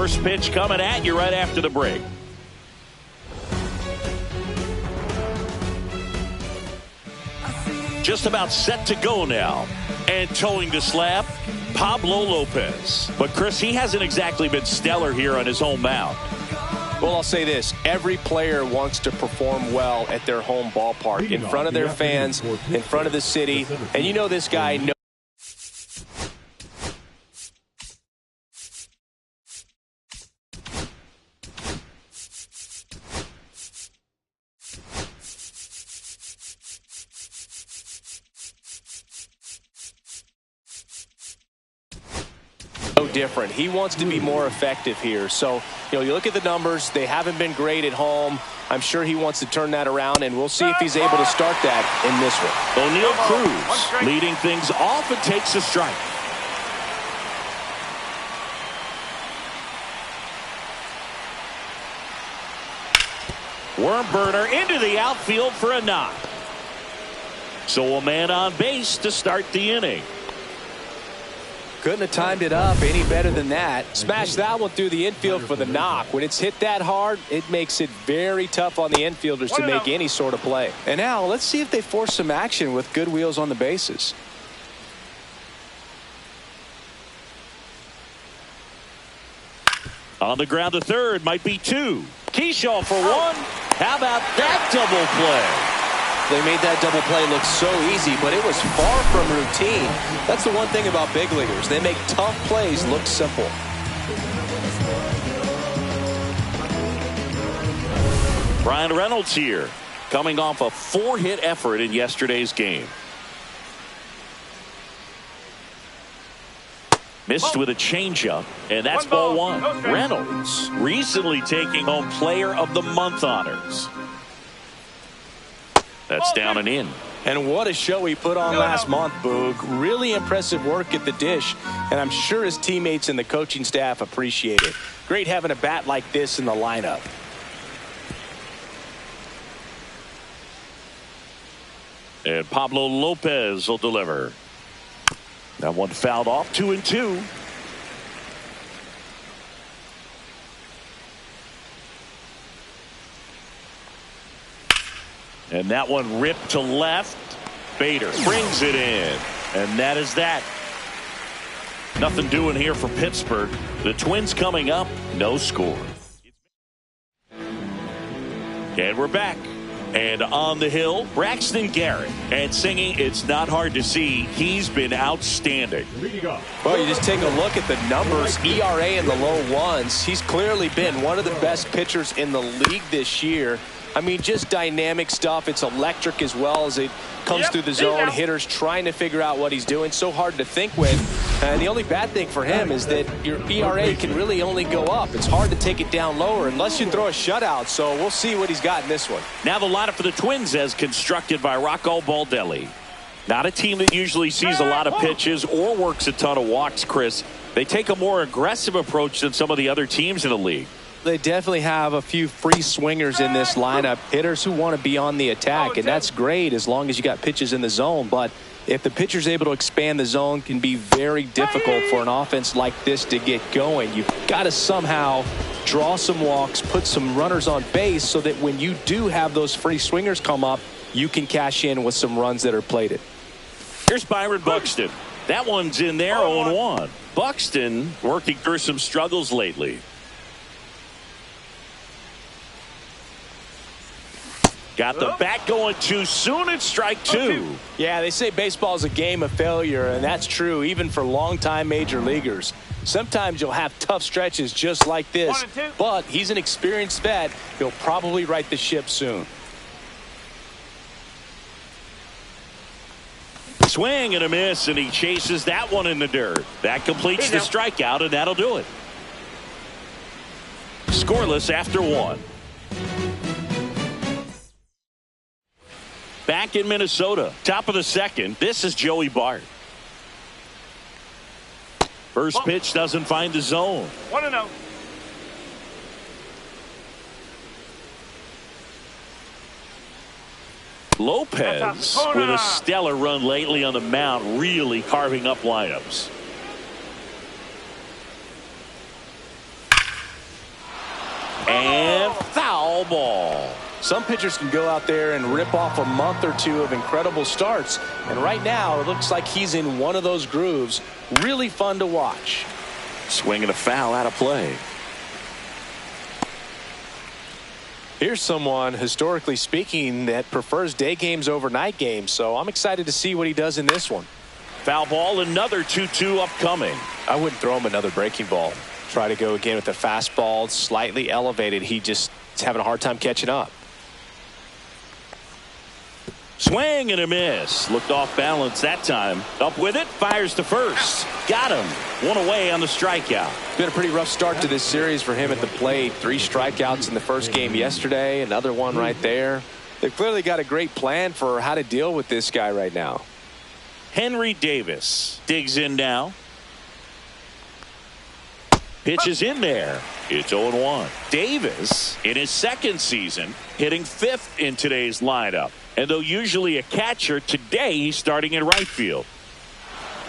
First pitch coming at you right after the break. Just about set to go now. And towing the slab, Pablo Lopez. But Chris, he hasn't exactly been stellar here on his home mound. Well, I'll say this. Every player wants to perform well at their home ballpark, in front of their fans, in front of the city. And you know this guy knows. Different. He wants to be more effective here. So, you look at the numbers. They haven't been great at home. I'm sure he wants to turn that around, and we'll see if he's able to start that in this one. O'Neal Cruz leading things off and takes a strike. Worm burner into the outfield for a knock. So a man on base to start the inning. Couldn't have timed it up any better than that. Smash that one through the infield for the knock. When it's hit that hard, it makes it very tough on the infielders to make any sort of play. And now let's see if they force some action with good wheels on the bases. On the ground to third, might be two. Keyshaw for one. How about that double play? They made that double play look so easy, but it was far from routine. That's the one thing about big leaguers. They make tough plays look simple. Brian Reynolds here, coming off a 4-hit effort in yesterday's game. Missed with a changeup, and that's ball one. Reynolds recently taking home Player of the Month honors. That's down and in. And what a show he put on last month, Boog. Really impressive work at the dish, and I'm sure his teammates and the coaching staff appreciate it. Great having a bat like this in the lineup. And Pablo Lopez will deliver. That one fouled off, 2-2. And that one ripped to left. Bader brings it in. And that is that. Nothing doing here for Pittsburgh. The Twins coming up, no score. And we're back. And on the hill, Braxton Garrett. And singing It's Not Hard to See, he's been outstanding. Well, you just take a look at the numbers. ERA in the low ones. He's clearly been one of the best pitchers in the league this year. I mean, just dynamic stuff. It's electric as well as it comes through the zone. Hitters trying to figure out what he's doing. So hard to think with. And the only bad thing for him is that your ERA can really only go up. It's hard to take it down lower unless you throw a shutout. So we'll see what he's got in this one. Now the lineup for the Twins as constructed by Rocco Baldelli. Not a team that usually sees a lot of pitches or works a ton of walks, Chris. They take a more aggressive approach than some of the other teams in the league. They definitely have a few free swingers in this lineup. Hitters who want to be on the attack, and that's great as long as you got pitches in the zone. But if the pitcher's able to expand the zone, can be very difficult for an offense like this to get going. You've got to somehow draw some walks, put some runners on base so that when you do have those free swingers come up, you can cash in with some runs that are plated. Here's Byron Buxton. That one's in there, 0-1. Buxton working through some struggles lately. Got the bat going too soon. It's strike two. Yeah, they say baseball is a game of failure, and that's true even for longtime major leaguers. Sometimes you'll have tough stretches just like this, but he's an experienced vet. He'll probably right the ship soon. Swing and a miss, and he chases that one in the dirt. That completes the strikeout, and that'll do it. Scoreless after one. Back in Minnesota, top of the second, this is Joey Bart. First pitch doesn't find the zone. 1-0. Lopez with a stellar run lately on the mound, really carving up lineups. And foul ball. Some pitchers can go out there and rip off a month or two of incredible starts. And right now, it looks like he's in one of those grooves. Really fun to watch. Swing and a foul out of play. Here's someone, historically speaking, that prefers day games over night games. So I'm excited to see what he does in this one. Foul ball, another 2-2 upcoming. I wouldn't throw him another breaking ball. Try to go again with the fastball, slightly elevated. He just is having a hard time catching up. Swing and a miss. Looked off balance that time. Up with it. Fires to first. Got him. One away on the strikeout. Been a pretty rough start to this series for him at the plate. 3 strikeouts in the first game yesterday. Another one right there. They've clearly got a great plan for how to deal with this guy right now. Henry Davis digs in now. Pitch is in there. It's 0-1. Davis, in his second season, hitting 5th in today's lineup. And though usually a catcher, today he's starting in right field.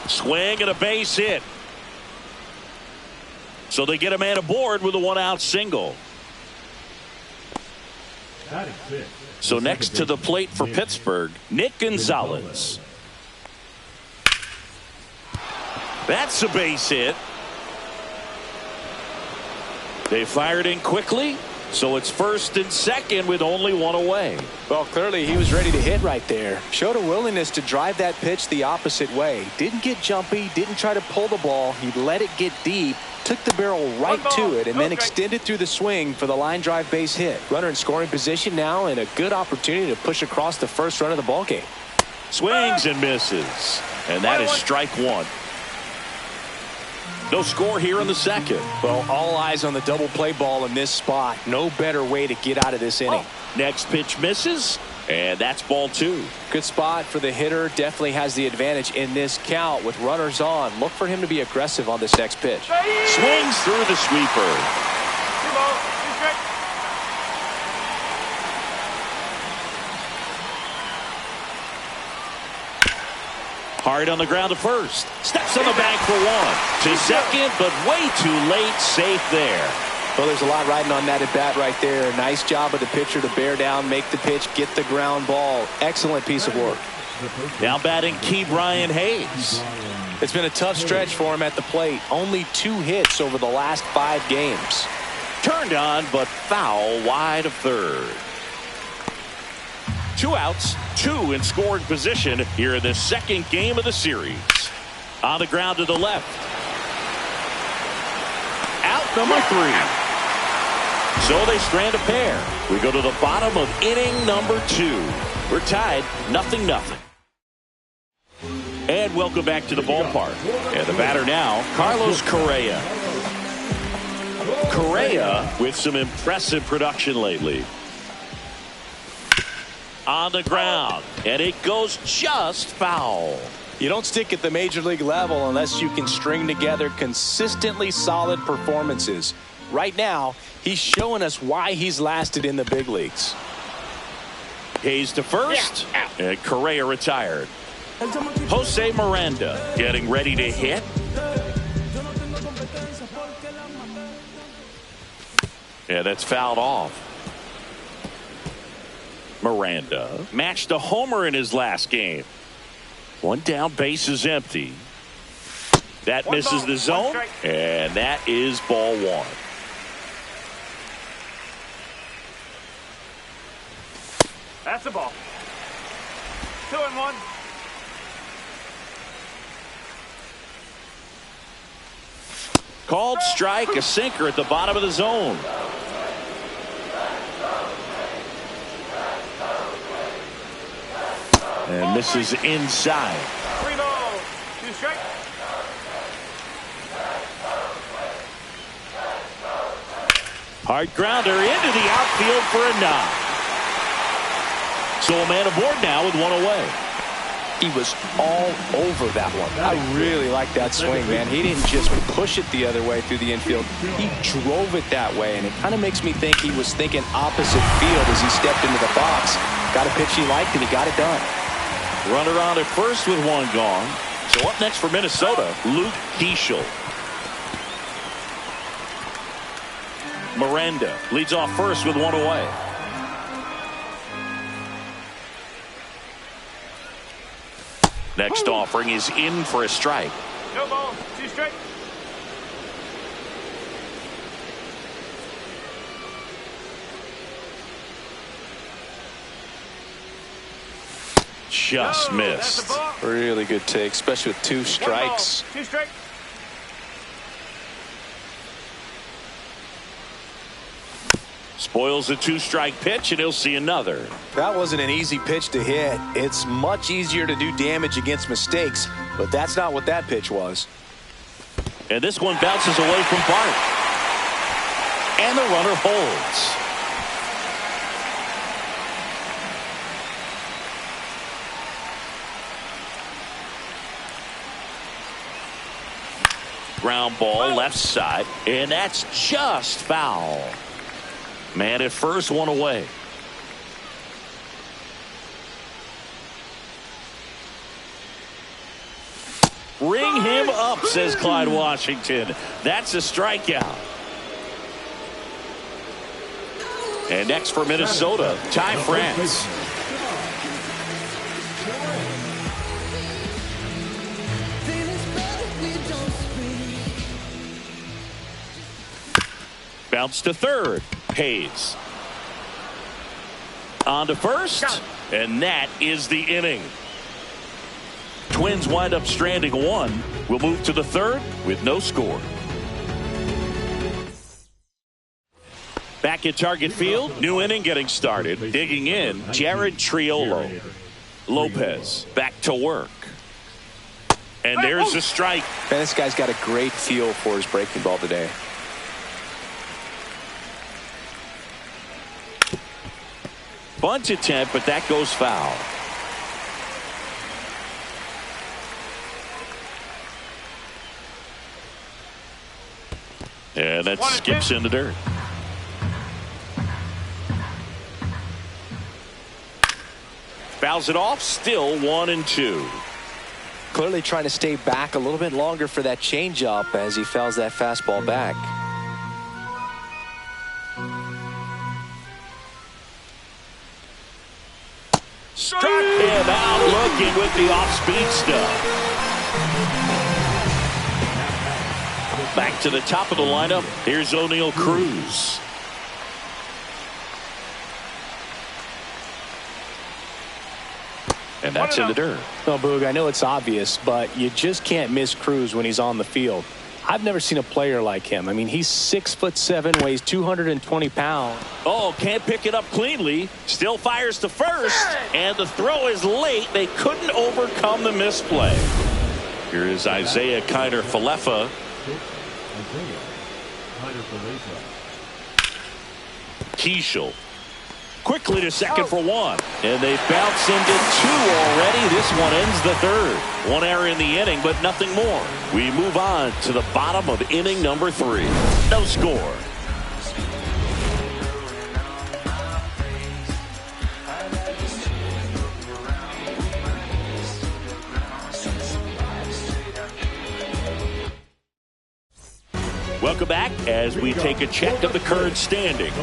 Swing and a base hit. So they get a man aboard with a 1-out single. So next to the plate for Pittsburgh, Nick Gonzalez. That's a base hit. They fired in quickly, so it's first and second with only 1 away. Well, clearly he was ready to hit right there. Showed a willingness to drive that pitch the opposite way. Didn't get jumpy, didn't try to pull the ball. He let it get deep, took the barrel right to it, and then extended through the swing for the line drive base hit. Runner in scoring position now, and a good opportunity to push across the first run of the ball game. Swings and misses, and that is strike 1. No score here in the second. Well, all eyes on the double play ball in this spot. No better way to get out of this inning. Next pitch misses, and that's ball 2. Good spot for the hitter. Definitely has the advantage in this count with runners on. Look for him to be aggressive on this next pitch. Swings through the sweeper. Hard on the ground to first. Steps on the bank for 1. To second, but way too late. Safe there. Well, there's a lot riding on that at bat right there. Nice job of the pitcher to bear down, make the pitch, get the ground ball. Excellent piece of work. Now batting Key Brian Hayes. It's been a tough stretch for him at the plate. Only 2 hits over the last 5 games. Turned on, but foul wide of third. 2 outs, 2 in scoring position here in the second game of the series. On the ground to the left. Out number 3. So they strand a pair. We go to the bottom of inning number 2. We're tied 0-0. And welcome back to the ballpark. And the batter now, Carlos Correa. Correa with some impressive production lately. On the ground, and it goes just foul. You don't stick at the major league level unless you can string together consistently solid performances. Right now, he's showing us why he's lasted in the big leagues. Hayes to first, and Correa retired. Jose Miranda getting ready to hit. Yeah, that's fouled off. Miranda matched a homer in his last game. 1 down, base is empty. That misses the zone, and that is ball 1. That's a ball. 2-1. Called strike, a sinker at the bottom of the zone. And misses inside. 3 balls, 2 strikes. Hard grounder into the outfield for a knock. So a man aboard now with 1 away. He was all over that one. I really like that swing, man. He didn't just push it the other way through the infield. He drove it that way, and it kind of makes me think he was thinking opposite field as he stepped into the box. Got a pitch he liked, and he got it done. Runner on at first with 1 gone. So up next for Minnesota, Luke Keeschel. Miranda leads off first with one away. Next offering is in for a strike. No ball. 2 straight. Just No, missed. that's a ball. Really good take, especially with 2 1 ball. strikes. 2 straight. Spoils a 2-strike pitch, and he'll see another. That wasn't an easy pitch to hit. It's much easier to do damage against mistakes, but that's not what that pitch was. And this one bounces away from Bart. And the runner holds. Ground ball left side, and that's just foul. Man at first, one away. Ring him up, says Clyde Washington. That's a strikeout. And next for Minnesota, Ty France. Bounce to third. Hayes. On to first. And that is the inning. Twins wind up stranding 1. We'll move to the third with no score. Back at Target Field, new inning getting started. Digging in, Jared Triolo. Lopez back to work. And there's a strike. Man, this guy's got a great feel for his breaking ball today. Bunt attempt, but that goes foul. And that skips in the dirt. Fouls it off, still 1-2. Clearly trying to stay back a little bit longer for that changeup as he fouls that fastball back. Struck him out looking with the off-speed stuff. Back to the top of the lineup. Here's O'Neal Cruz. And that's in the dirt. No, Boog, I know it's obvious, but you just can't miss Cruz when he's on the field. I've never seen a player like him. I mean, he's 6'7", weighs 220 pounds. Oh, can't pick it up cleanly. Still fires to first. And the throw is late. They couldn't overcome the misplay. Here is Isaiah Kiner-Falefa. Keishel quickly to second for 1. And they bounce into 2 already. This one ends the third. 1 error in the inning, but nothing more. We move on to the bottom of inning number 3. No score. Welcome back as we take a check of the current standings.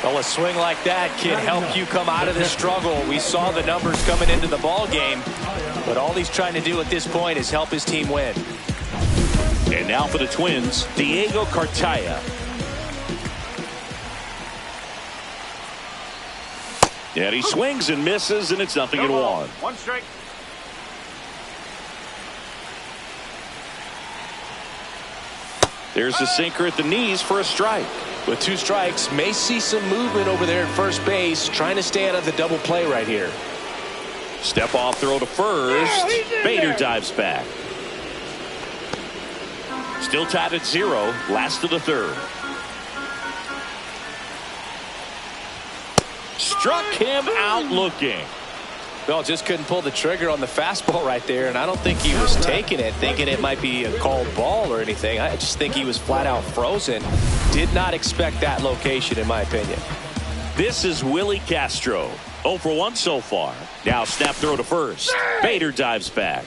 Well, a swing like that can help you come out of the struggle. We saw the numbers coming into the ball game, but all he's trying to do at this point is help his team win. And now for the Twins, Diego Cartaya. And he swings and misses, and it's 0-1. 1 strike. There's a sinker at the knees for a strike. With 2 strikes, may see some movement over there at first base, trying to stay out of the double play right here. Step off throw to first. Bader dives back. Still tied at 0. Last of the third. Struck him out looking. Well, just couldn't pull the trigger on the fastball right there, and I don't think he was taking it, thinking it might be a called ball or anything. I just think he was flat out frozen. Did not expect that location, in my opinion. This is Willie Castro. 0 for 1 so far. Now snap throw to first. Bader dives back.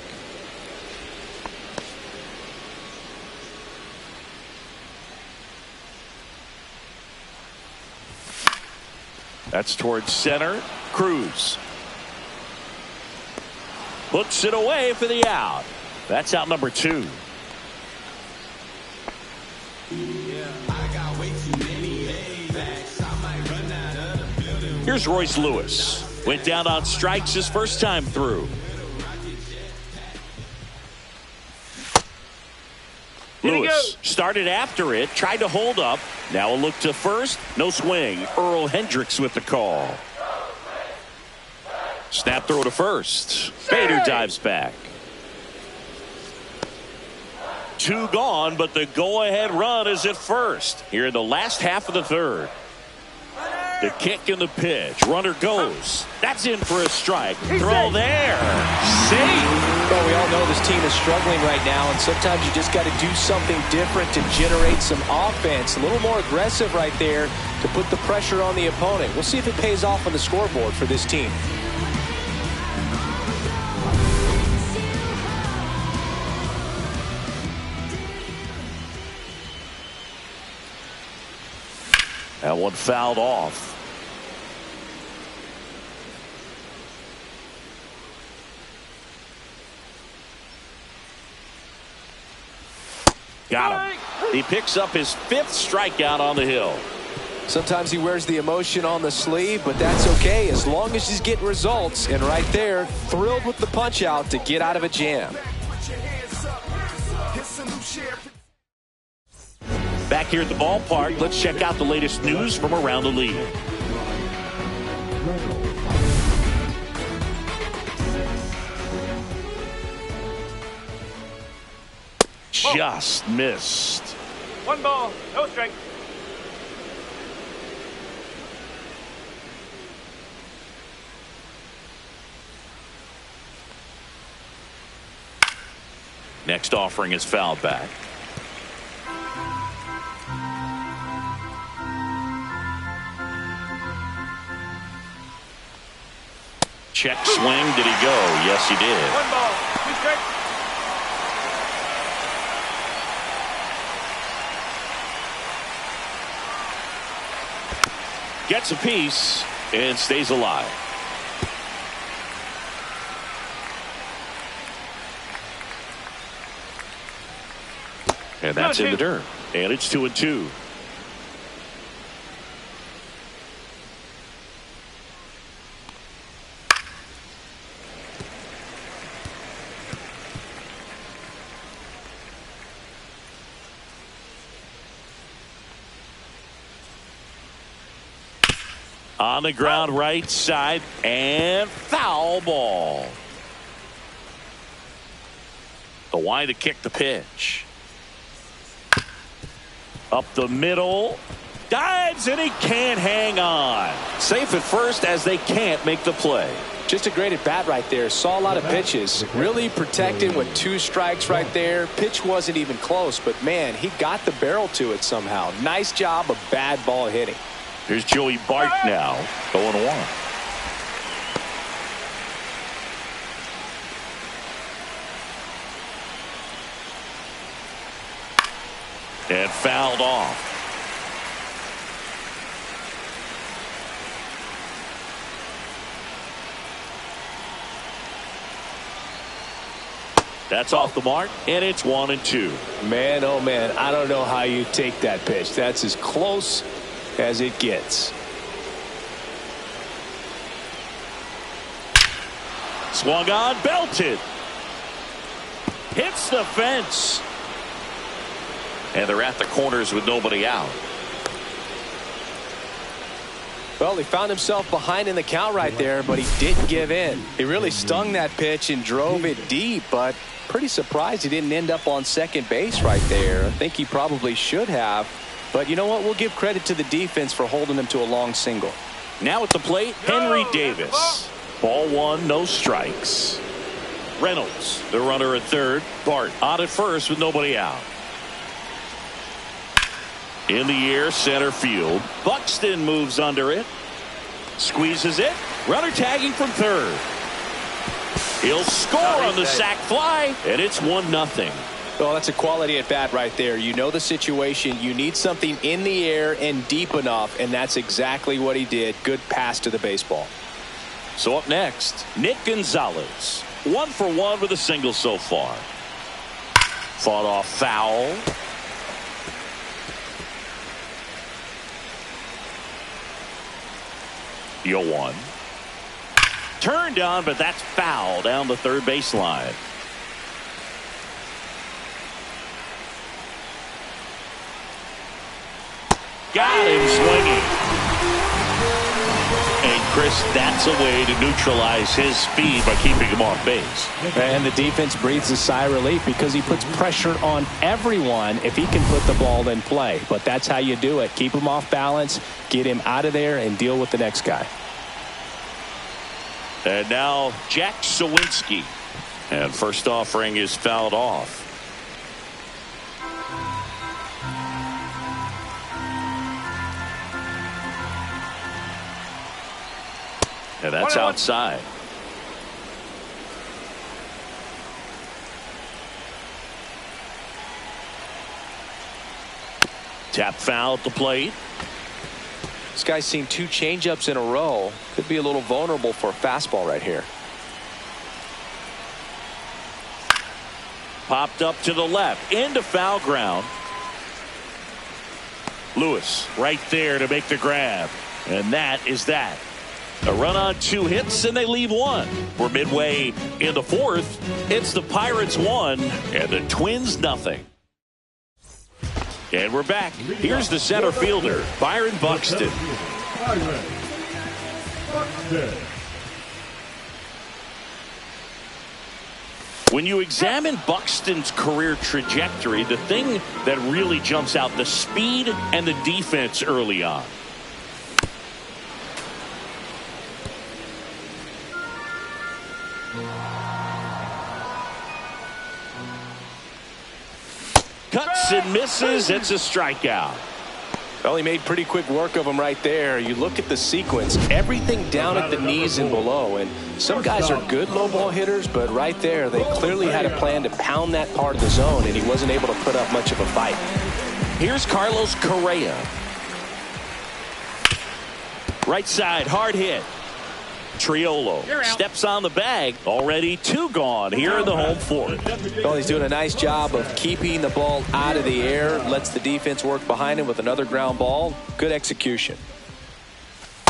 That's towards center. Cruz hooks it away for the out. That's out number 2. Here's Royce Lewis. Went down on strikes his first time through. Lewis started after it, tried to hold up. Now a look to first. No swing. Earl Hendricks with the call. Snap throw to first. Bader dives back. 2 gone, but the go-ahead run is at first here in the last half of the third. The kick and the pitch. Runner goes. That's in for a strike. Throw there. Safe. Well, we all know this team is struggling right now, and sometimes you just got to do something different to generate some offense. A little more aggressive right there to put the pressure on the opponent. We'll see if it pays off on the scoreboard for this team. That one fouled off. Got him. He picks up his 5th strikeout on the hill. Sometimes he wears the emotion on the sleeve, but that's okay as long as he's getting results. And right there, thrilled with the punch out to get out of a jam. Back here at the ballpark, let's check out the latest news from around the league. Just missed. 1 ball, no strike. Next offering is fouled back. Check swing. Did he go? Yes, he did. 1 ball, 2 strikes. Gets a piece and stays alive. And that's in the dirt. And it's 2-2. On the ground, right side, and foul ball. The wide to kick the pitch. Up the middle. Dives, and he can't hang on. Safe at first as they can't make the play. Just a great at bat right there. Saw a lot of pitches. Really protected with 2 strikes right there. Pitch wasn't even close, but man, he got the barrel to it somehow. Nice job of bad ball hitting. Here's Joey Bart now, 0-1. And fouled off. That's off the mark, and it's 1-2. Man, oh man, I don't know how you take that pitch. That's as close as it gets. Swung on, belted. Hits the fence. And they're at the corners with nobody out. Well, he found himself behind in the count right there, but he didn't give in. He really stung that pitch and drove it deep, but pretty surprised he didn't end up on second base right there. I think he probably should have. But you know what? We'll give credit to the defense for holding him to a long single. Now at the plate, Henry Davis. Ball one, no strikes. Reynolds, the runner at third. Bart on at first with nobody out. In the air, center field. Buxton moves under it. Squeezes it. Runner tagging from third. He'll score on the sac fly, and it's 1-0. Well, that's a quality at bat right there. You know the situation. You need something in the air and deep enough, and that's exactly what he did. Good pass to the baseball. So up next, Nick Gonzalez. 1 for 1 with a single so far. Fought off foul. The 0-1. Turned on, but that's foul down the third baseline. Got him swinging. And Chris, that's a way to neutralize his speed by keeping him off base. And the defense breathes a sigh of relief because he puts pressure on everyone if he can put the ball in play. But that's how you do it. Keep him off balance, get him out of there, and deal with the next guy. And now Jack Sawinski. And first offering is fouled off. And that's outside. Tap foul at the plate. This guy's seen 2 changeups in a row. Could be a little vulnerable for a fastball right here. Popped up to the left into foul ground. Lewis right there to make the grab. And that is that. A run on 2 hits and they leave 1. We're midway in the 4th. It's the Pirates 1 and the Twins nothing. And we're back. Here's the center fielder, Byron Buxton. When you examine Buxton's career trajectory, the thing that really jumps out, the speed and the defense early on. Cuts and misses. It's a strikeout. Well, he made pretty quick work of him right there. You look at the sequence, everything down at the knees and below. And some guys are good low ball hitters, but right there, they clearly had a plan to pound that part of the zone, and he wasn't able to put up much of a fight. Here's Carlos Correa. Right side, hard hit. Triolo steps on the bag. Already 2 gone here in the home 4th. Well, he's doing a nice job of keeping the ball out of the air. Lets the defense work behind him with another ground ball. Good execution.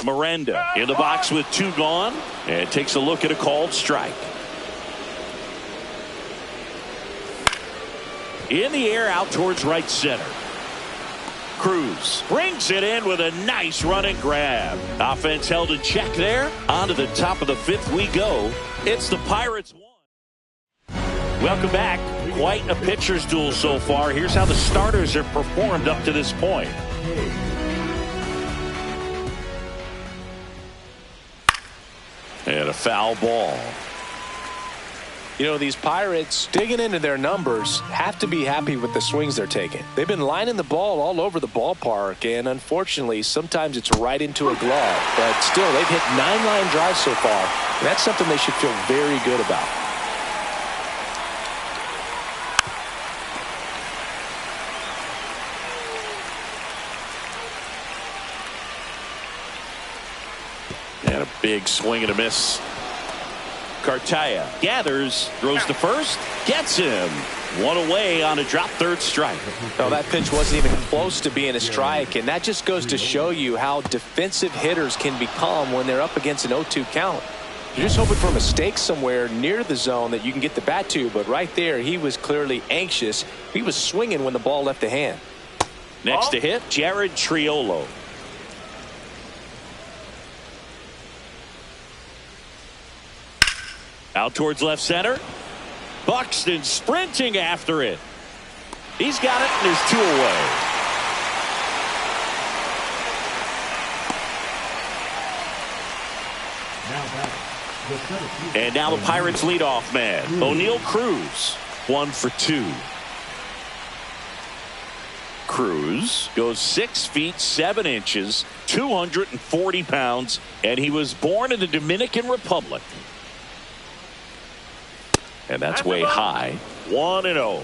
Miranda in the box with 2 gone and takes a look at a called strike. In the air out towards right center. Cruz brings it in with a nice running grab. Offense held in check there. On to the top of the 5th we go. It's the Pirates 1. Welcome back. Quite a pitcher's duel so far. Here's how the starters have performed up to this point. And a foul ball. You know, these Pirates, digging into their numbers, have to be happy with the swings they're taking. They've been lining the ball all over the ballpark, and unfortunately, sometimes it's right into a glove. But still, they've hit 9 line drives so far, and that's something they should feel very good about. And a big swing and a miss. Cartaya gathers, throws to first, gets him. 1 away on a drop, 3rd strike. No, that pitch wasn't even close to being a strike, and that just goes to show you how defensive hitters can become when they're up against an 0-2 count. You're just hoping for a mistake somewhere near the zone that you can get the bat to, but right there, he was clearly anxious. He was swinging when the ball left the hand. Next to hit, Jared Triolo. Out towards left center. Buxton sprinting after it. He's got it, and there's 2 away. And now the Pirates leadoff man, O'Neal Cruz, 1 for 2. Cruz goes 6 feet 7 inches, 240 pounds, and he was born in the Dominican Republic. And that's way high. 1-0.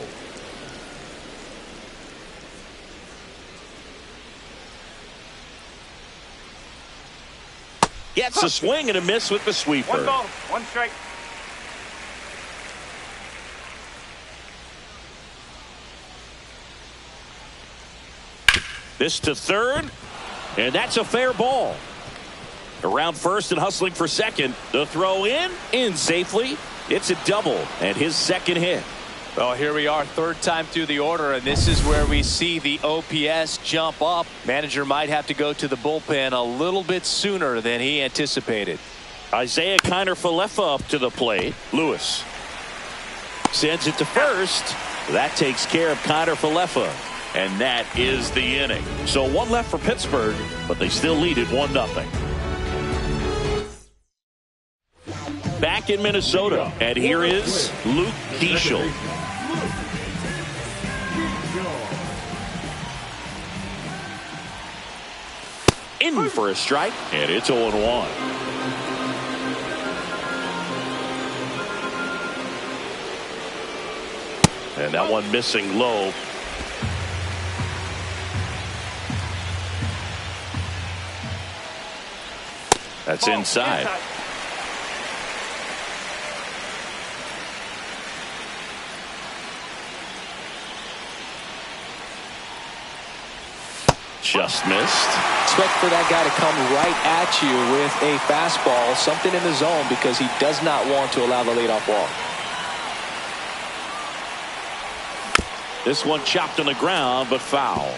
Gets a swing and a miss with the sweeper. 1 ball, 1 strike. This to third, and that's a fair ball. Around first and hustling for second. The throw in safely. It's a double and his second hit. Well, here we are, third time through the order, and this is where we see the OPS jump up. Manager might have to go to the bullpen a little bit sooner than he anticipated. Isaiah Kiner-Falefa up to the plate. Lewis sends it to first. That takes care of Kiner-Falefa. And that is the inning. So 1 left for Pittsburgh, but they still lead it 1-0. Back in Minnesota, and here is Luke Keeschel. In for a strike, and it's 0-1. And that one missing low. That's inside. Just missed. Expect for that guy to come right at you with a fastball, something in the zone, because he does not want to allow the leadoff walk. This one chopped on the ground, but foul.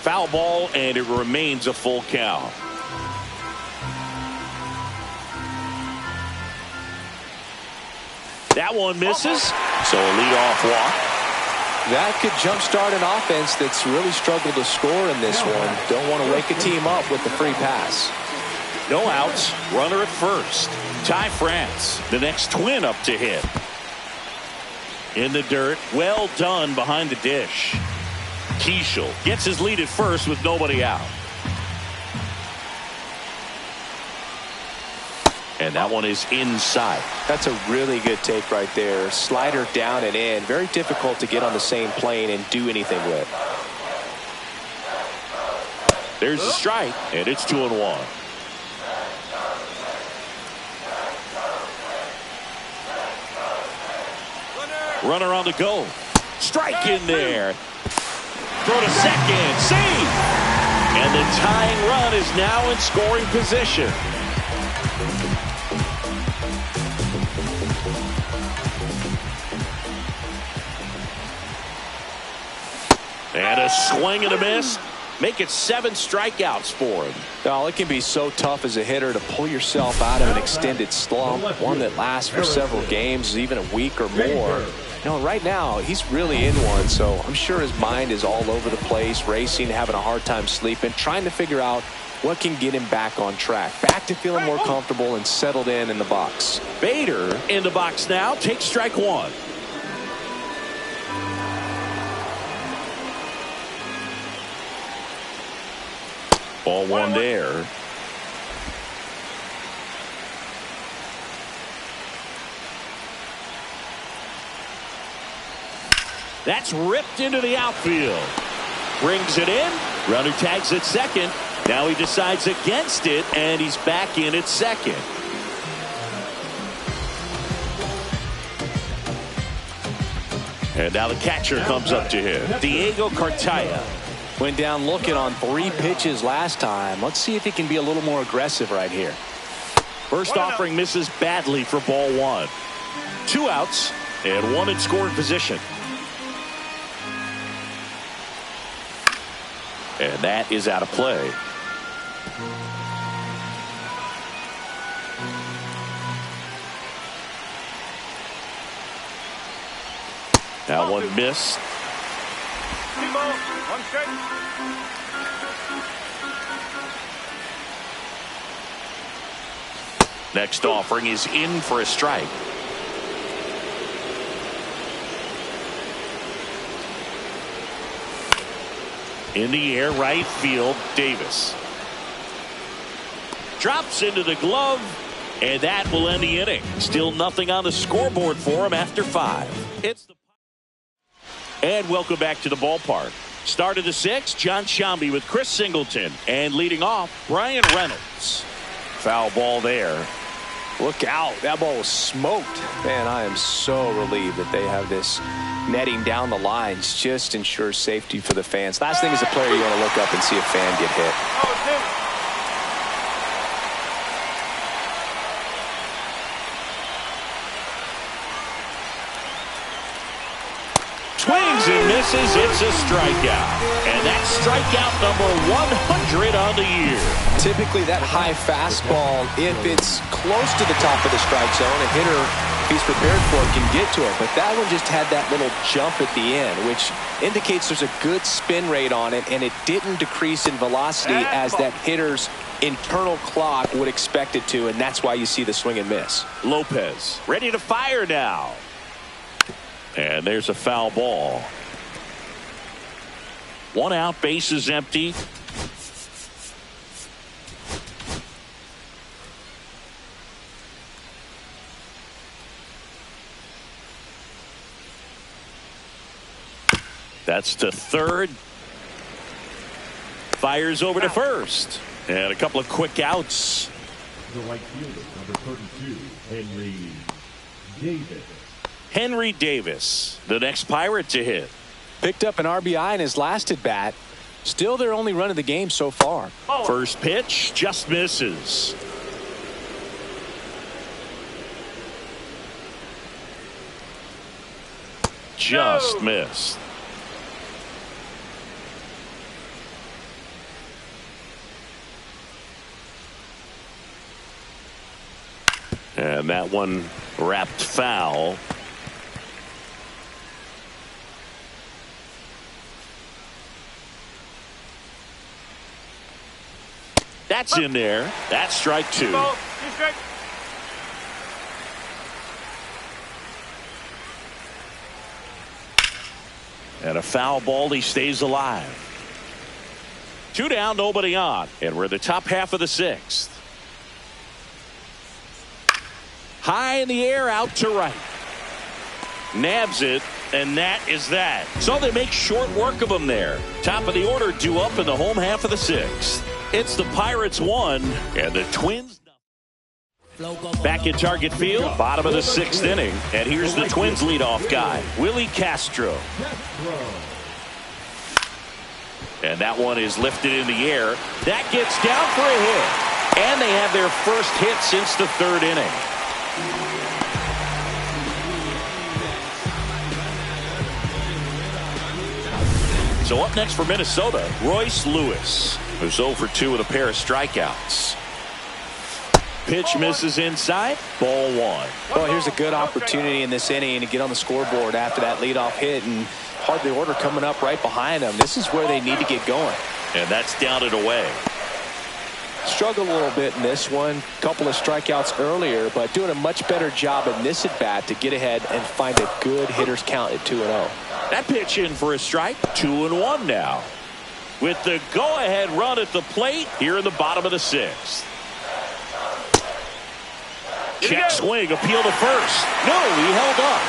Foul ball, and it remains a full count. That one misses, so a leadoff walk. That could jumpstart an offense that's really struggled to score in this one. Don't want to wake a team up with the free pass. No outs, runner at first. Ty France, the next Twin up to hit. In the dirt, well done behind the dish. Keeschel gets his lead at first with nobody out. And that one is inside. That's a really good take right there. Slider down and in. Very difficult to get on the same plane and do anything with. There's a strike, and it's 2-1. Runner on the go. Strike in there. Throw to second. Save. And the tying run is now in scoring position. And a swing and a miss. Make it 7 strikeouts for him. Well, it can be so tough as a hitter to pull yourself out of an extended slump, one that lasts for several games, even a week or more. You know, right now, he's really in one, so I'm sure his mind is all over the place, racing, having a hard time sleeping, trying to figure out what can get him back on track, back to feeling more comfortable and settled in the box. Bader in the box now, takes strike 1. Ball 1 there. That's ripped into the outfield. Brings it in. Runner tags at second. Now he decides against it, and he's back in at second. And now the catcher comes up to him. Diego Cartaya. Went down looking on 3 pitches last time. Let's see if he can be a little more aggressive right here. First offering misses badly for ball 1. 2 outs and 1 in scoring position. And that is out of play. That one missed. 2 balls, 1 strike. Next offering is in for a strike. In the air, right field, Davis. Drops into the glove, and that will end the inning. Still nothing on the scoreboard for him after 5. And welcome back to the ballpark. Start of the 6th, John Shambi with Chris Singleton. And leading off, Brian Reynolds. Foul ball there. Look out. That ball was smoked. Man, I am so relieved that they have this netting down the lines. Just ensures safety for the fans. Last thing as a player, you want to look up and see a fan get hit. Swings and misses. It's a strikeout. And that's strikeout number 100 on the year. Typically that high fastball, if it's close to the top of the strike zone, a hitter, if he's prepared for it, can get to it. But that one just had that little jump at the end, which indicates there's a good spin rate on it, and it didn't decrease in velocity as that hitter's internal clock would expect it to, and that's why you see the swing and miss. Lopez ready to fire now. And there's a foul ball. 1 out, base is empty. That's to third. Fires over to first. And a couple of quick outs. The right fielder, number 32, Henry Davis, the next Pirate to hit. Picked up an RBI in his last at bat. Still their only run of the game so far. First pitch just misses. Just missed. And that one wrapped foul. That's in there. That's strike 2. 2 balls, 2 strikes. And a foul ball. He stays alive. 2 down, nobody on. And we're in the top half of the 6th. High in the air, out to right. Nabs it, and that is that. So they make short work of him there. Top of the order due up in the home half of the 6th. It's the Pirates 1 and the Twins. Back in Target Field, bottom of the 6th inning. And here's the Twins leadoff guy, Willie Castro. And that one is lifted in the air. That gets down for a hit. And they have their first hit since the 3rd inning. So up next for Minnesota, Royce Lewis, who's 0 for 2 with a pair of strikeouts. Pitch misses inside, ball 1. Well, here's a good opportunity in this inning to get on the scoreboard after that leadoff hit, and hard the order coming up right behind them. This is where they need to get going. And that's down and away. Struggled a little bit in this one. Couple of strikeouts earlier, but doing a much better job in this at bat to get ahead and find a good hitter's count at 2-0. That pitch in for a strike, 2-1 now. With the go-ahead run at the plate here in the bottom of the 6th. Check swing, appeal to first. No, he held up.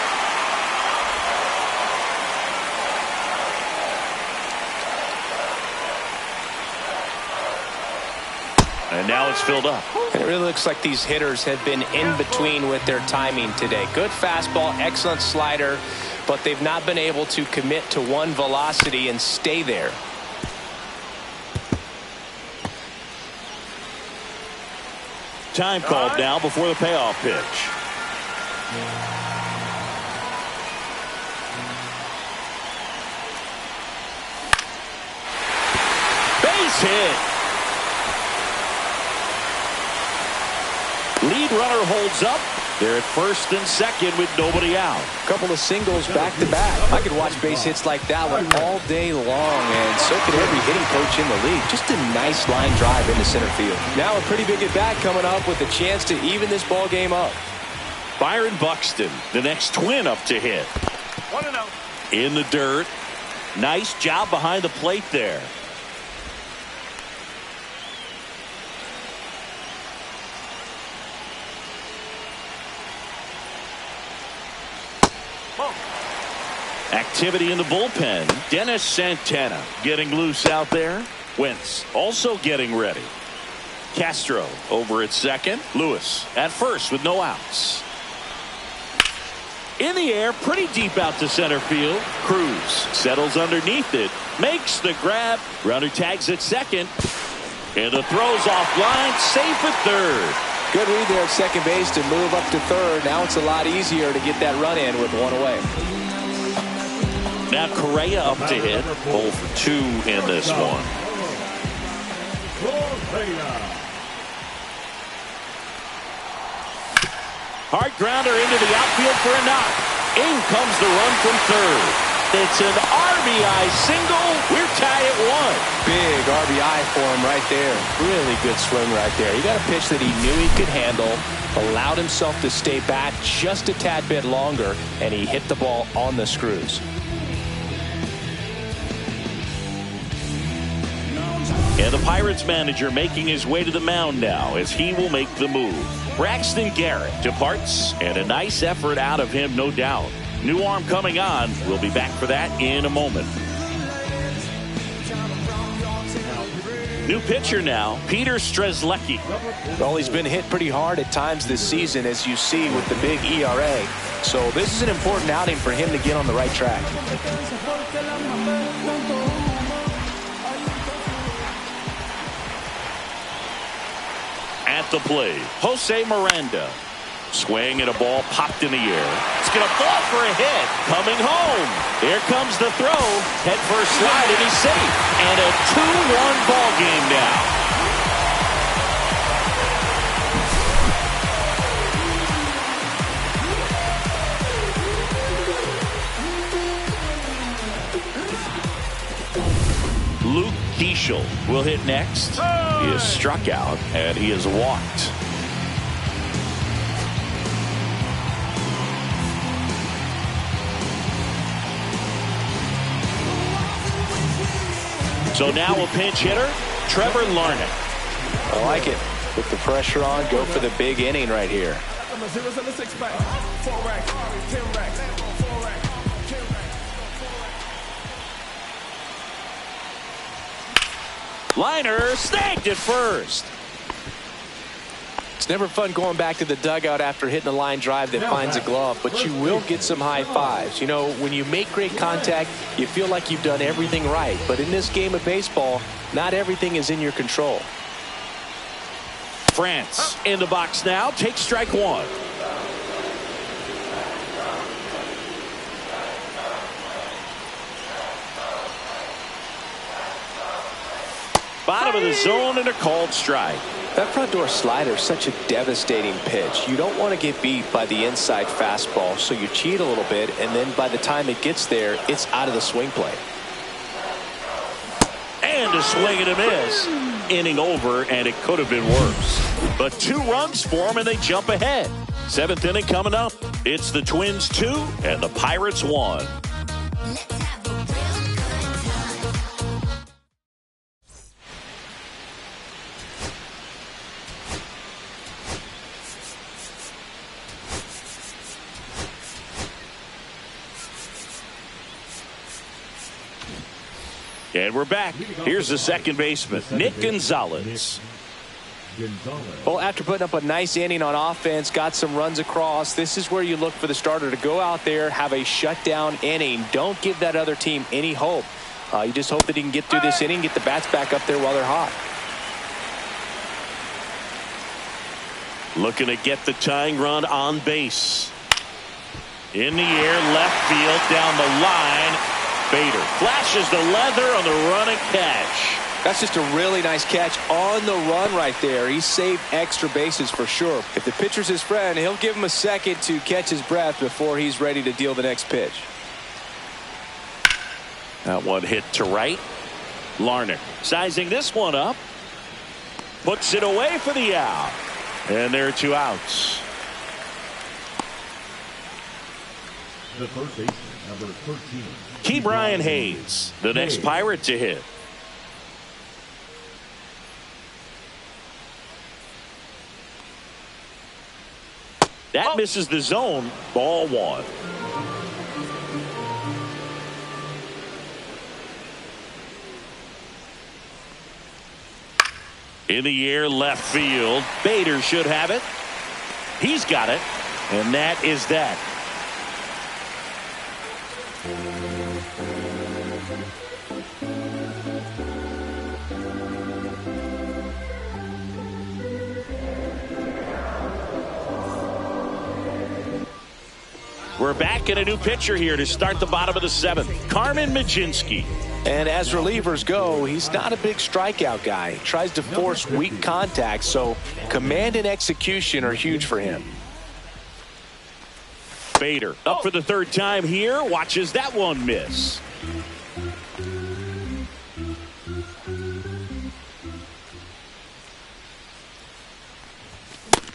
And now it's filled up. And it really looks like these hitters have been in between with their timing today. Good fastball, excellent slider, but they've not been able to commit to one velocity and stay there. Time called now before the payoff pitch. Base hit. Lead runner holds up. They're at first and second with nobody out. A couple of singles back-to-back. I could watch base hits like that one all day long, and so could every hitting coach in the league. Just a nice line drive into center field. Now a pretty big at-bat coming up with a chance to even this ball game up. Byron Buxton, the next Twin up to hit. 1-0. In the dirt. Nice job behind the plate there. Activity in the bullpen. Dennis Santana getting loose out there. Wentz also getting ready. Castro over at second. Lewis at first with no outs. In the air, pretty deep out to center field. Cruz settles underneath it. Makes the grab. Runner tags at second. And the throw's offline. Safe at third. Good read there at second base to move up to third. Now it's a lot easier to get that run in with one away. Now Correa up to hit. 0 for 2 in this one. Hard grounder into the outfield for a knock. In comes the run from third. It's an RBI single. We're tied at 1. Big RBI for him right there. Really good swing right there. He got a pitch that he knew he could handle, allowed himself to stay back just a tad bit longer, and he hit the ball on the screws. And the Pirates manager making his way to the mound now as he will make the move. Braxton Garrett departs, and a nice effort out of him, no doubt. New arm coming on. We'll be back for that in a moment. New pitcher now, Peter Strzelecki. Well, he's been hit pretty hard at times this season, as you see with the big ERA. So this is an important outing for him to get on the right track. At the plate, Jose Miranda. Swing and a ball popped in the air. It's going to fall for a hit. Coming home. Here comes the throw. Head first slide, and he's safe. And a 2-1 ball game now. Luke Keeschel will hit next. He is struck out, and he is walked. So now a pinch hitter, Trevor Larnach. I like it. Put the pressure on, go for the big inning right here. Liner snagged at first. It's never fun going back to the dugout after hitting a line drive that finds a glove, but you will get some high fives. You know, when you make great contact, you feel like you've done everything right. But in this game of baseball, not everything is in your control. France in the box now. Takes strike 1. Bottom of the zone and a called strike. That front door slider is such a devastating pitch. You don't want to get beat by the inside fastball, so you cheat a little bit, and then by the time it gets there, it's out of the swing play. And a swing and a miss. Inning over, and it could have been worse. But 2 runs for them, and they jump ahead. 7th inning coming up. It's the Twins 2 and the Pirates 1. And we're back. Here's the second baseman, Nick Gonzalez. Well, after putting up a nice inning on offense, got some runs across, this is where you look for the starter to go out there, have a shutdown inning. Don't give that other team any hope. You just hope that he can get through this inning, get the bats back up there while they're hot. Looking to get the tying run on base. In the air, left field, down the line. Bader flashes the leather on the run and catch. That's just a really nice catch on the run right there. He saved extra bases for sure. If the pitcher's his friend, he'll give him a second to catch his breath before he's ready to deal the next pitch. That one hit to right. Larnach sizing this one up. Puts it away for the out. And there are 2 outs. The first baseman, number 13. Key Brian Hayes, the next Pirate to hit. That misses the zone. Ball 1. In the air, left field. Bader should have it. He's got it. And that is that. We're back in a new pitcher here to start the bottom of the 7th. Carmen Mlodzinski. And as relievers go, he's not a big strikeout guy. He tries to force weak contact, so command and execution are huge for him. Bader up for the 3rd time here. Watches that one miss.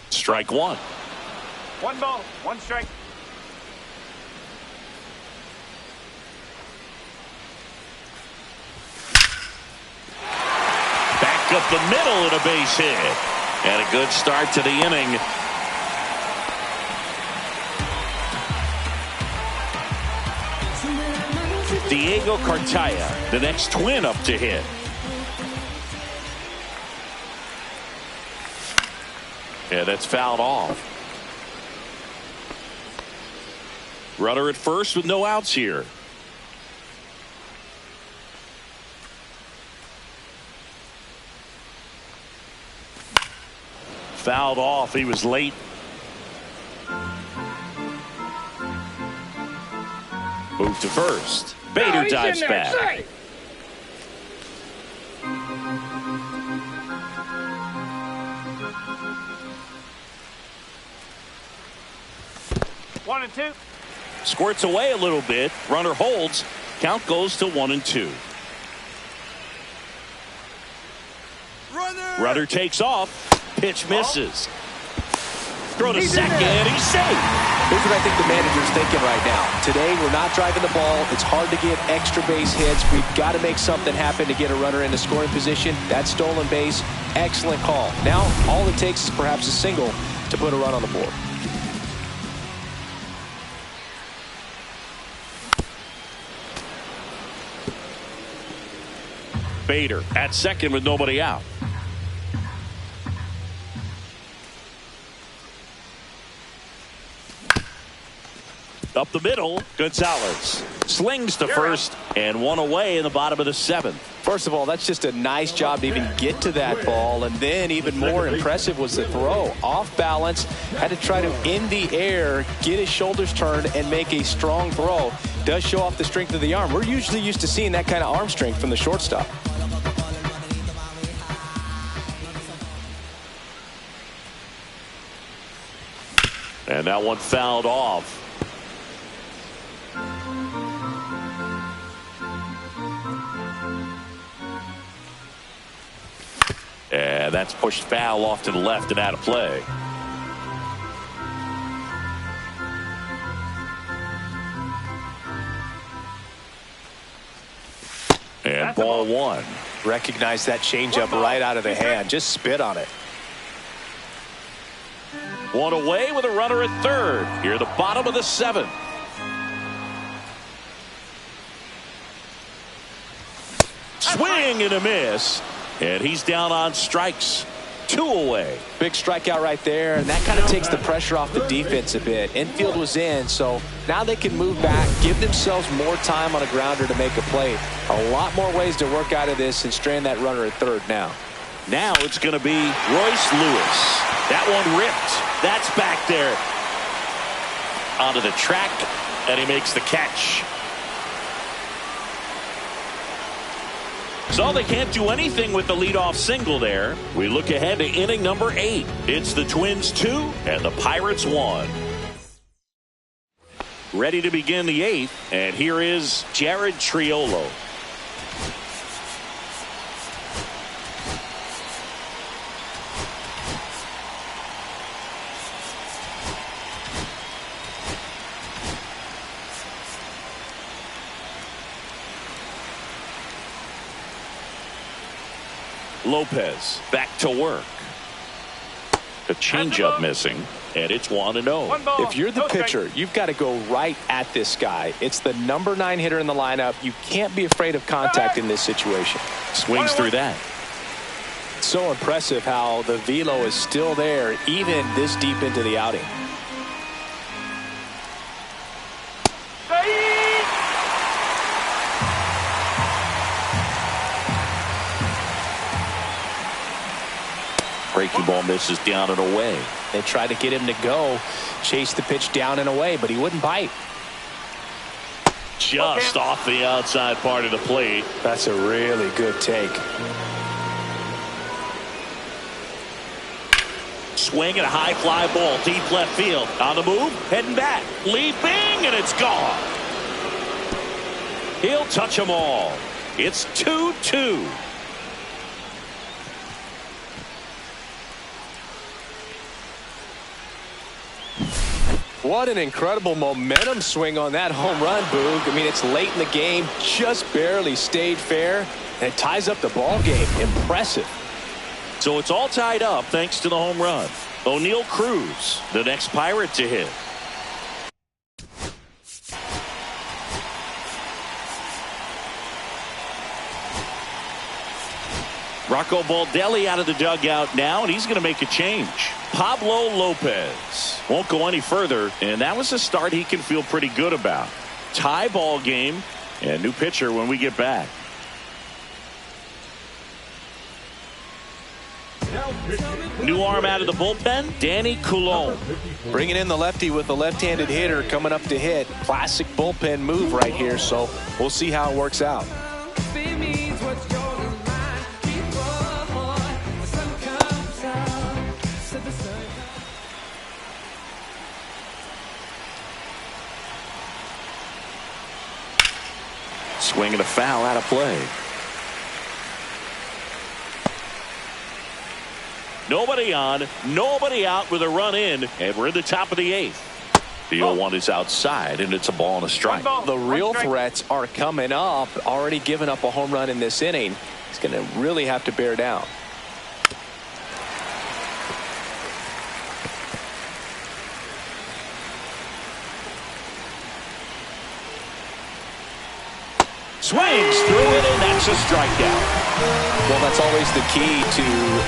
Strike 1. 1 ball, 1 strike. Up the middle and a base hit. And a good start to the inning. Diego Cartaya, the next Twin up to hit. Yeah, that's fouled off. Runner at first with no outs here. Fouled off. He was late. Move to first. Bader dives back. 1 and 2. Squirts away a little bit. Runner holds. Count goes to 1 and 2. Runner takes off. Pitch misses. Throw to second. He's safe. Here's what I think the manager's thinking right now. Today, we're not driving the ball. It's hard to get extra base hits. We've got to make something happen to get a runner into scoring position. That stolen base, excellent call. Now, all it takes is perhaps a single to put a run on the board. Bader at second with nobody out. Up the middle, Gonzalez slings to first and 1 away in the bottom of the 7th. First of all, that's just a nice job to even get to that ball, and then even more impressive was the throw. Off balance, had to try to in the air, get his shoulders turned, and make a strong throw. Does show off the strength of the arm. We're usually used to seeing that kind of arm strength from the shortstop. And that one fouled off. And that's pushed foul off to the left and out of play. And ball 1. Recognize that changeup right out of the hand. Just spit on it. 1 away with a runner at third. Here the bottom of the 7th. Swing and a miss. And he's down on strikes. 2 away. Big strikeout right there, and that kind of takes the pressure off the defense a bit. Infield was in, so now they can move back, give themselves more time on a grounder to make a play. A lot more ways to work out of this and strand that runner at third now. Now it's going to be Royce Lewis. That one ripped. That's back there onto the track, and he makes the catch. So they can't do anything with the leadoff single there. We look ahead to inning number 8. It's the Twins 2 and the Pirates 1. Ready to begin the 8th, and here is Jared Triolo. Lopez back to work. The changeup missing, and it's 1-0. If you're the pitcher, you've got to go right at this guy. It's the number 9 hitter in the lineup. You can't be afraid of contact in this situation. Swings through that. So impressive how the velo is still there even this deep into the outing. Breaking ball misses down and away. They tried to get him to go, chase the pitch down and away, but he wouldn't bite. Just off the outside part of the plate. That's a really good take. Swing and a high fly ball, deep left field. On the move, heading back, leaping, and it's gone. He'll touch them all. It's 2-2. What an incredible momentum swing on that home run, Boog. I mean, it's late in the game, just barely stayed fair, and it ties up the ball game. Impressive. So it's all tied up thanks to the home run. O'Neal Cruz, the next Pirate to hit. Rocco Baldelli out of the dugout now, and he's going to make a change. Pablo Lopez won't go any further, and that was a start he can feel pretty good about. Tie ball game, and new pitcher when we get back. New arm out of the bullpen, Danny Coulombe. Bringing in the lefty with the left-handed hitter coming up to hit. Classic bullpen move right here, so we'll see how it works out. Swing and a foul out of play. Nobody on, nobody out with a run in, and we're in the top of the 8th. The 0-1 is outside, and it's a ball and a strike. The real threats are coming up. Already given up a home run in this inning. He's going to really have to bear down. Swings through it, and that's a strikeout. Well, that's always the key to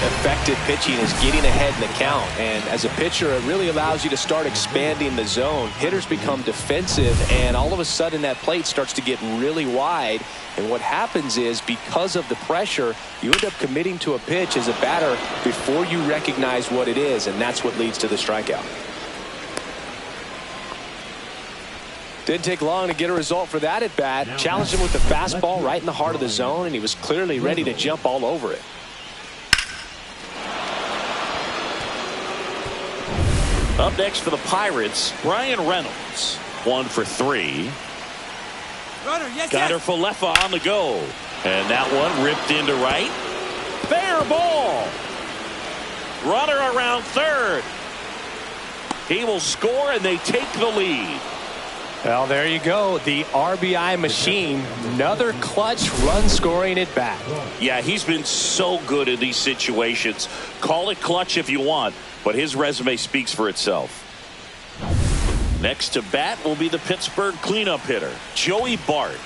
effective pitching, is getting ahead in the count. And as a pitcher, it really allows you to start expanding the zone. Hitters become defensive, and all of a sudden that plate starts to get really wide. And what happens is, because of the pressure, you end up committing to a pitch as a batter before you recognize what it is, and that's what leads to the strikeout. Didn't take long to get a result for that at bat. Challenged him with the fastball right in the heart of the zone, and he was clearly ready to jump all over it. Up next for the Pirates, Brian Reynolds. 1 for 3. Gunnar Falefa on the go. And that one ripped into right. Fair ball. Runner around third. He will score, and they take the lead. Well, there you go. The RBI machine. Another clutch run scoring at bat. Yeah, he's been so good in these situations. Call it clutch if you want, but his resume speaks for itself. Next to bat will be the Pittsburgh cleanup hitter, Joey Bart.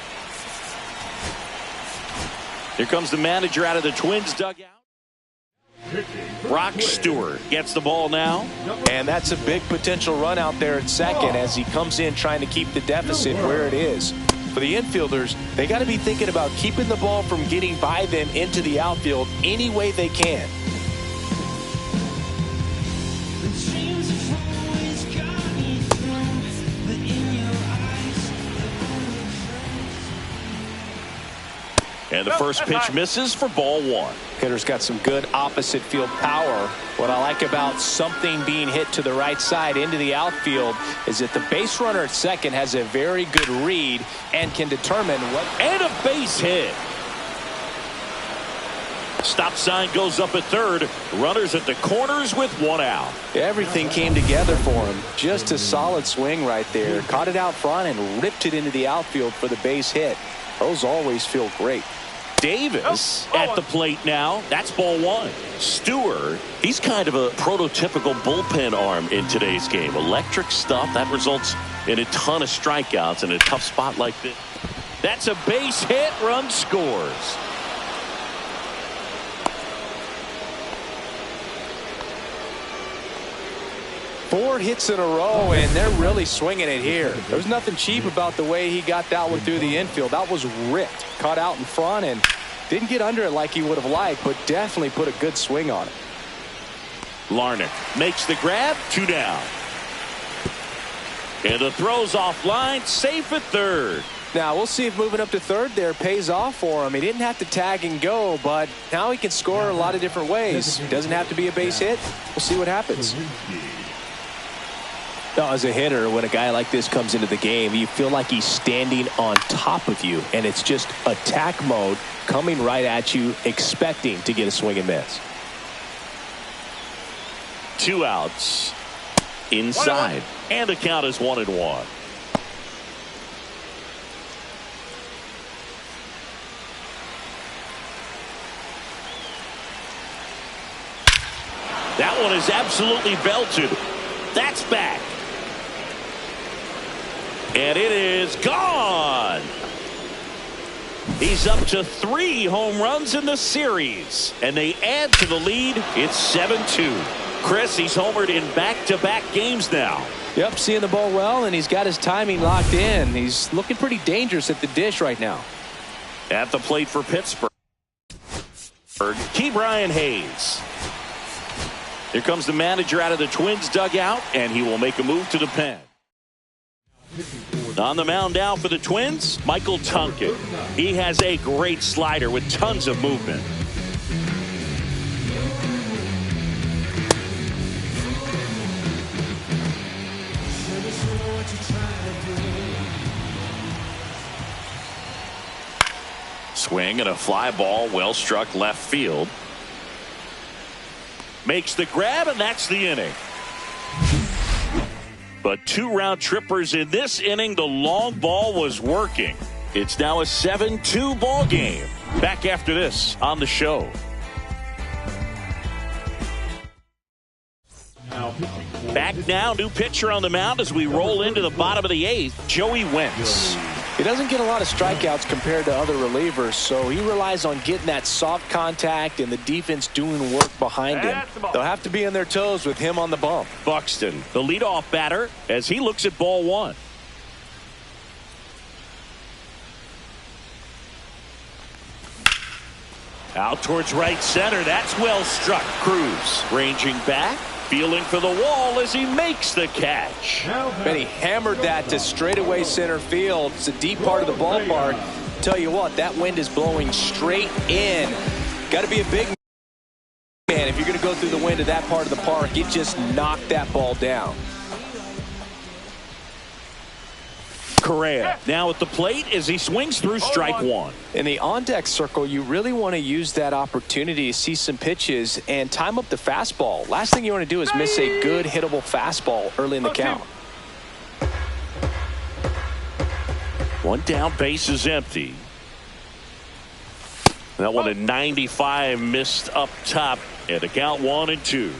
Here comes the manager out of the Twins dugout. Brock Stewart gets the ball now. And that's a big potential run out there at second as he comes in trying to keep the deficit where it is. For the infielders, they got to be thinking about keeping the ball from getting by them into the outfield any way they can. And the first pitch misses for ball one. Hitter's got some good opposite field power. What I like about something being hit to the right side into the outfield is that the base runner at second has a very good read and can determine what. And a base hit. Stop sign goes up at third. Runners at the corners with one out. Everything came together for him. Just a solid swing right there. Caught it out front and ripped it into the outfield for the base hit. Those always feel great. Davis at the plate now. That's ball one. Stewart, he's kind of a prototypical bullpen arm in today's game. Electric stuff that results in a ton of strikeouts in a tough spot like this. That's a base hit. Run scores. Four hits in a row, and they're really swinging it here. There's nothing cheap about the way he got that one through the infield. That was ripped. Caught out in front and didn't get under it like he would have liked, but definitely put a good swing on it. Larnach makes the grab. 2 down. And the throw's offline. Safe at third. Now, we'll see if moving up to third there pays off for him. He didn't have to tag and go, but now he can score a lot of different ways. Doesn't have to be a base hit. We'll see what happens. Now, as a hitter, when a guy like this comes into the game, you feel like he's standing on top of you, and it's just attack mode coming right at you, expecting to get a swing and miss. 2 outs. Inside. And the count is 1-1. That one is absolutely belted. That's back. And it is gone. He's up to 3 home runs in the series. And they add to the lead. It's 7-2. Chris, he's homered in back-to-back games now. Yep, seeing the ball well, and he's got his timing locked in. He's looking pretty dangerous at the dish right now. At the plate for Pittsburgh, Ke'Bryan Hayes. Here comes the manager out of the Twins dugout, and he will make a move to the pen. On the mound now for the Twins, Michael Tonkin. He has a great slider with tons of movement. Swing and a fly ball, well struck left field. Makes the grab, and that's the inning. But 2 round trippers in this inning. The long ball was working. It's now a 7-2 ball game. Back after this on the show. Back now, new pitcher on the mound as we roll into the bottom of the 8th, Joey Wentz. He doesn't get a lot of strikeouts compared to other relievers, so he relies on getting that soft contact and the defense doing work behind him. They'll have to be on their toes with him on the bump. Buxton, the leadoff batter, as he looks at ball one. Out towards right center. That's well struck. Cruz ranging back, feeling for the wall as he makes the catch. And he hammered that to straightaway center field. It's a deep part of the ballpark. Tell you what, that wind is blowing straight in. Got to be a big man if you're going to go through the wind of that part of the park. It just knocked that ball down. Correa now at the plate as he swings through strike one. In the on-deck circle, you really want to use that opportunity to see some pitches and time up the fastball. Last thing you want to do is miss a good hittable fastball early in the count. 1 down, base is empty. That one at 95 missed up top at the count 1-2.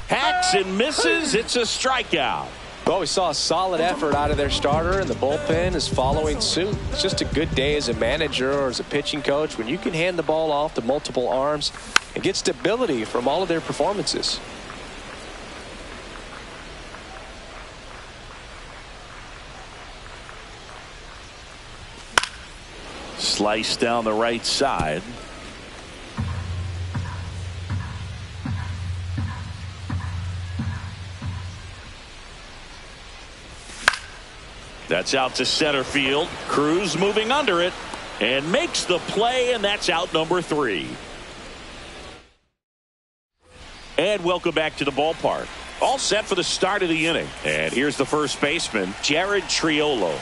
Hacks and misses. It's a strikeout. Well, we saw a solid effort out of their starter, and the bullpen is following suit. It's just a good day as a manager or as a pitching coach when you can hand the ball off to multiple arms and get stability from all of their performances. Slice down the right side. That's out to center field. Cruz moving under it and makes the play, and that's out number 3. And welcome back to the ballpark. All set for the start of the inning. And here's the first baseman, Jared Triolo.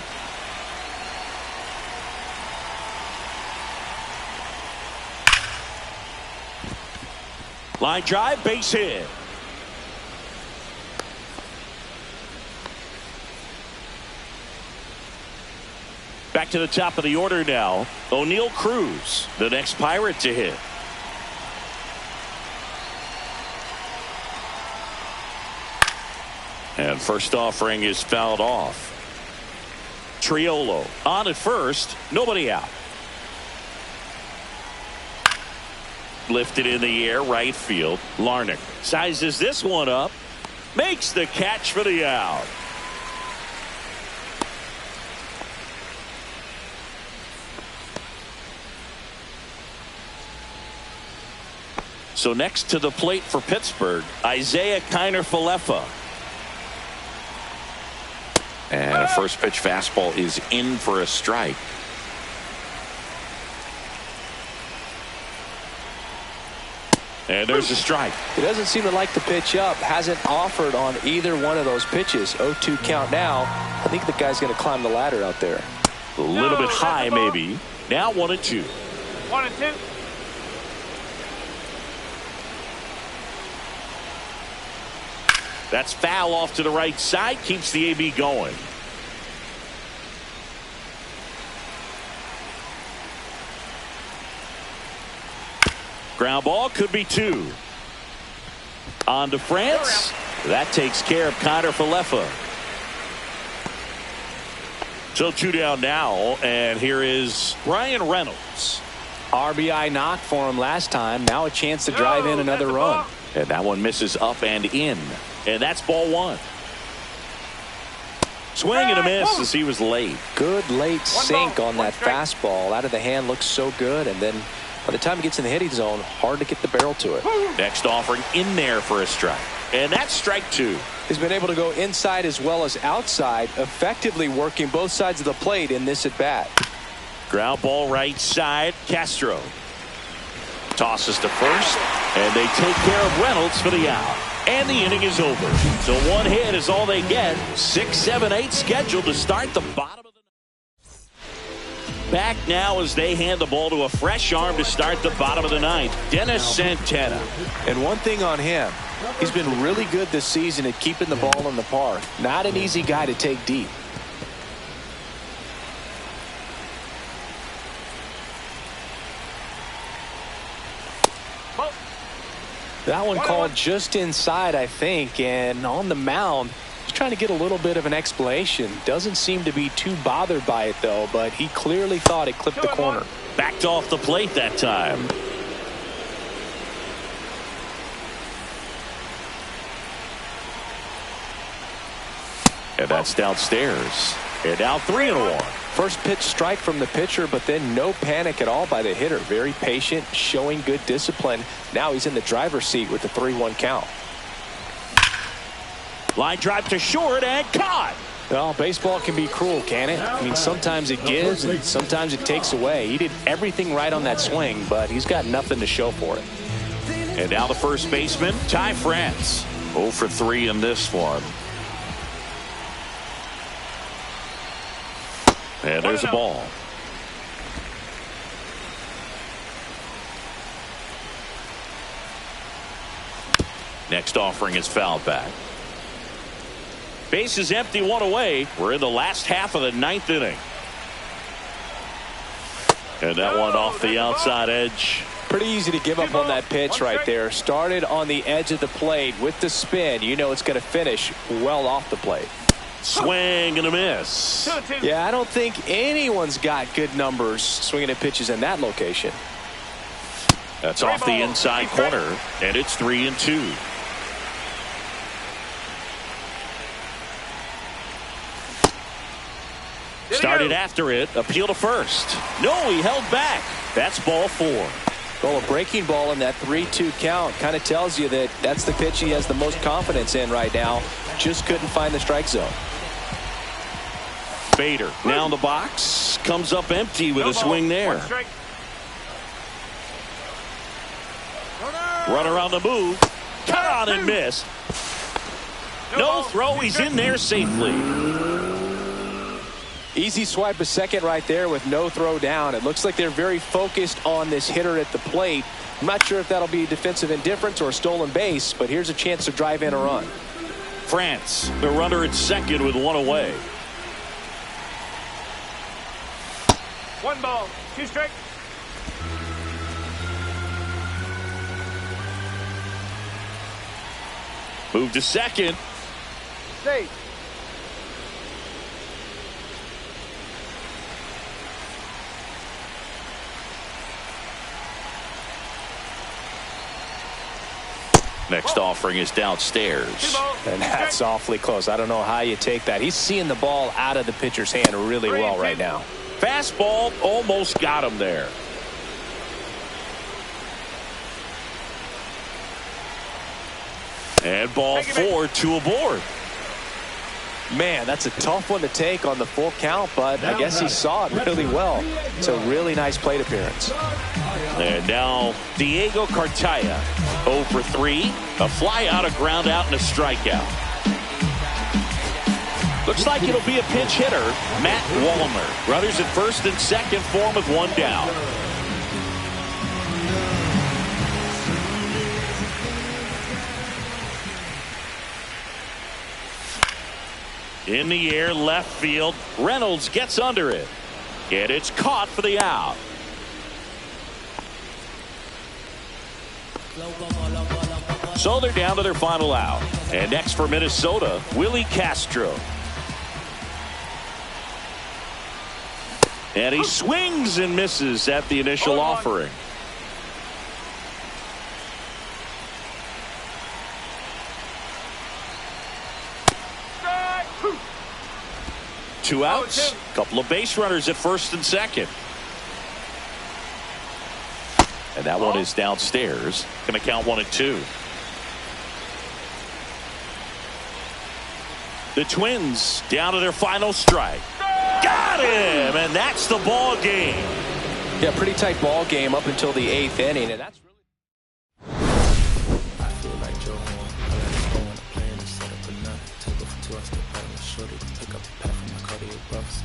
Line drive, base hit. Back to the top of the order now. O'Neal Cruz, the next Pirate to hit. And first offering is fouled off. Triolo on at first, nobody out. Lifted in the air, right field. Larnach sizes this one up, makes the catch for the out. So next to the plate for Pittsburgh, Isaiah Kiner-Falefa. And a first pitch fastball is in for a strike. And there's a strike. He doesn't seem to like the pitch up. Hasn't offered on either one of those pitches. 0-2 count now. I think the guy's going to climb the ladder out there. A little bit high maybe. Now 1-2. 1-2. That's foul off to the right side. Keeps the AB going. Ground ball, could be 2. On to France. That takes care of Kiner-Falefa. So 2 down now, and here is Ryan Reynolds. RBI knock for him last time. Now a chance to drive in another run. And that one misses up and in. And that's ball 1. Swing and a miss as he was late. Good late sink on that fastball. Out of the hand, looks so good. And then by the time he gets in the hitting zone, hard to get the barrel to it. Next offering in there for a strike. And that's strike 2. He's been able to go inside as well as outside, effectively working both sides of the plate in this at bat. Ground ball right side. Castro tosses to first, and they take care of Reynolds for the out. And the inning is over. So 1 hit is all they get. 6, 7, 8 scheduled to start the bottom of the ninth. Back now as they hand the ball to a fresh arm to start the bottom of the ninth. Dennis Santana. And one thing on him, he's been really good this season at keeping the ball in the park. Not an easy guy to take deep. That one called just inside, I think, and on the mound, he's trying to get a little bit of an explanation. Doesn't seem to be too bothered by it, though, but he clearly thought it clipped the corner. Backed off the plate that time. And that's downstairs. And now 3-1. First pitch strike from the pitcher, but then no panic at all by the hitter. Very patient, showing good discipline. Now he's in the driver's seat with the 3-1 count. Line drive to short and caught. Well, baseball can be cruel, can it? I mean, sometimes it gives and sometimes it takes away. He did everything right on that swing, but he's got nothing to show for it. And now the first baseman, Ty France. 0 for 3 in this one. And there's a ball. Next offering is fouled back. Base is empty, 1 away. We're in the last half of the 9th inning. And that one off the outside edge. Pretty easy to give up on that pitch right there. Started on the edge of the plate with the spin. You know it's going to finish well off the plate. Swing and a miss. Yeah, I don't think anyone's got good numbers swinging at pitches in that location. That's off the inside corner, and it's 3-2. Started after it, appeal to first. No, he held back. That's ball 4. Well, a breaking ball in that 3-2 count kind of tells you that that's the pitch he has the most confidence in right now. Just couldn't find the strike zone. Bader now in the box, comes up empty with a swing there. Runner on the move, cut on and miss. No throw, he's in there safely. Easy swipe a second right there with no throw down. It looks like they're very focused on this hitter at the plate. I'm not sure if that'll be defensive indifference or a stolen base, but here's a chance to drive in a run. France, the runner at second with one away. 1 ball, 2 strikes. Move to second. Safe. Next offering is downstairs. And that's awfully close. I don't know how you take that. He's seeing the ball out of the pitcher's hand really well right now. Fastball almost got him there. And ball 4, 2 aboard. Man, that's a tough one to take on the full count, but I guess he saw it really well. It's a really nice plate appearance. And now Diego Cartaya, 0 for 3, a fly out, a ground out, and a strikeout. Looks like it'll be a pinch hitter, Matt Wallner. Runners at first and second for him with 1 down. In the air, left field. Reynolds gets under it. And it's caught for the out. So they're down to their final out. And next for Minnesota, Willie Castro. And he swings and misses at the initial offering. Two outs, couple of base runners at first and second. And that one is downstairs. Going to count 1 and 2. The Twins down to their final strike. Got him, and that's the ball game. Yeah, pretty tight ball game up until the 8th inning, and that's really. I feel like Joe Horn. I like to go on a plane and set up a nut. Take off 2 hours to paddle and shorty. Take up a path from my cardio buffs.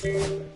2.